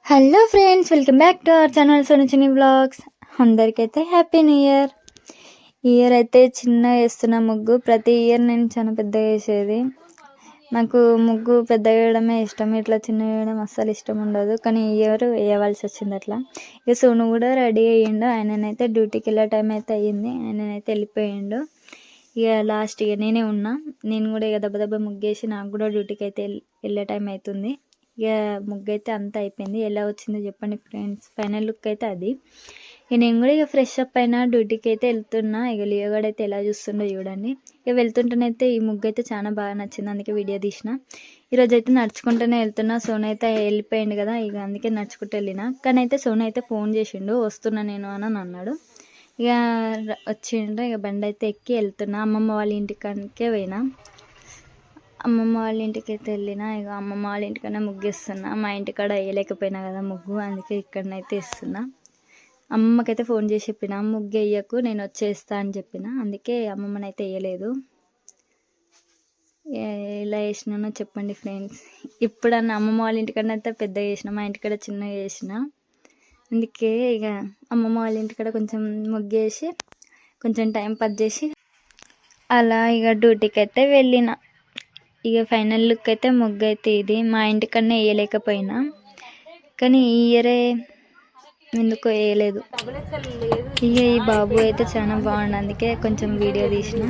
Hello friends, welcome back to our channel Sonichini vlogs. అందరికైతే happy new year. ఈ year అయితే చిన్న వేస్తున్న ముగ్గు. ప్రతి ఇయర్ నేను చాలా పెద్దగా వేసేది. నాకు ముగ్గు పెద్దగా వేయడమే ఇష్టం, ఇట్లా చిన్న వేయడం అస్సలు ఇష్టం ఉండదు. కానీ ఈ ఇయర్ వేయవలసి వచ్చింది అట్లా. ఇక సోను కూడా రెడీ అయ్యిండు. ఆయననైతే డ్యూటీకి వెళ్ళే టైం అయితే అయ్యింది, ఆయననైతే వెళ్ళిపోయిండు. ఇక లాస్ట్ ఇక నేనే ఉన్నా. నేను కూడా ఇక దెబ్బ దెబ్బ ముగ్గేసి నాకు కూడా డ్యూటీకి అయితే వెళ్ళే టైం అవుతుంది. ఇక ముగ్గు అయితే అంతా అయిపోయింది. ఎలా వచ్చిందో చెప్పండి ఫ్రెండ్స్. ఫైనల్ లుక్ అయితే అది. ఇక నేను కూడా ఇక ఫ్రెష్ అప్ అయినా డ్యూటీకి అయితే వెళ్తున్నా. ఇక లియోగాడు అయితే ఎలా చూస్తుండో చూడండి. ఇక వెళ్తుంటేనైతే ఈ ముగ్గు అయితే చాలా బాగా నచ్చింది, అందుకే వీడియో తీసిన. ఈరోజు అయితే నడుచుకుంటూనే వెళ్తున్నా. సోను అయితే వెళ్ళిపోయింది కదా, ఇక అందుకే నడుచుకుంటూ వెళ్ళిన. కానీ అయితే సోను అయితే ఫోన్ చేసిండు, వస్తున్నా నేను అని అన్నాడు. ఇక వచ్చిండు. ఇక బండి అయితే ఎక్కి వెళ్తున్నా. అమ్మమ్మ వాళ్ళ ఇంటికానికే పోయినా. అమ్మమ్మ వాళ్ళ ఇంటికి అయితే వెళ్ళిన. ఇక అమ్మమ్మ వాళ్ళ ఇంటికన్నా ముగ్గేస్తున్నా. మా ఇంటికాడ వేయలేకపోయినా కదా ముగ్గు, అందుకే ఇక్కడనైతే ఇస్తున్నా. అమ్మమ్మకైతే ఫోన్ చేసి చెప్పిన, ముగ్గు వేయకు నేను వచ్చేస్తా అని చెప్పిన. అందుకే అమ్మమ్మనైతే వేయలేదు. ఎలా వేసినానో చెప్పండి ఫ్రెండ్స్. ఇప్పుడన్నా అమ్మమ్మ వాళ్ళ ఇంటికన్నా అయితే పెద్ద చేసిన, మా ఇంటికాడ చిన్నగా చేసిన. అందుకే ఇక అమ్మమ్మ వాళ్ళ ఇంటికాడ కొంచెం ముగ్గేసి కొంచెం టైం పాస్ చేసి అలా ఇక డ్యూటీకి అయితే వెళ్ళిన. ఇక ఫైనల్ లుక్ అయితే ముగ్గు అయితే ఇది. మా ఇంటికన్నా వేయలేకపోయినా, కానీ ఈ ఇయరే ఎందుకో వేయలేదు. ఇక ఈ బాబు అయితే చాలా బాగుండు, అందుకే కొంచెం వీడియో తీసిన.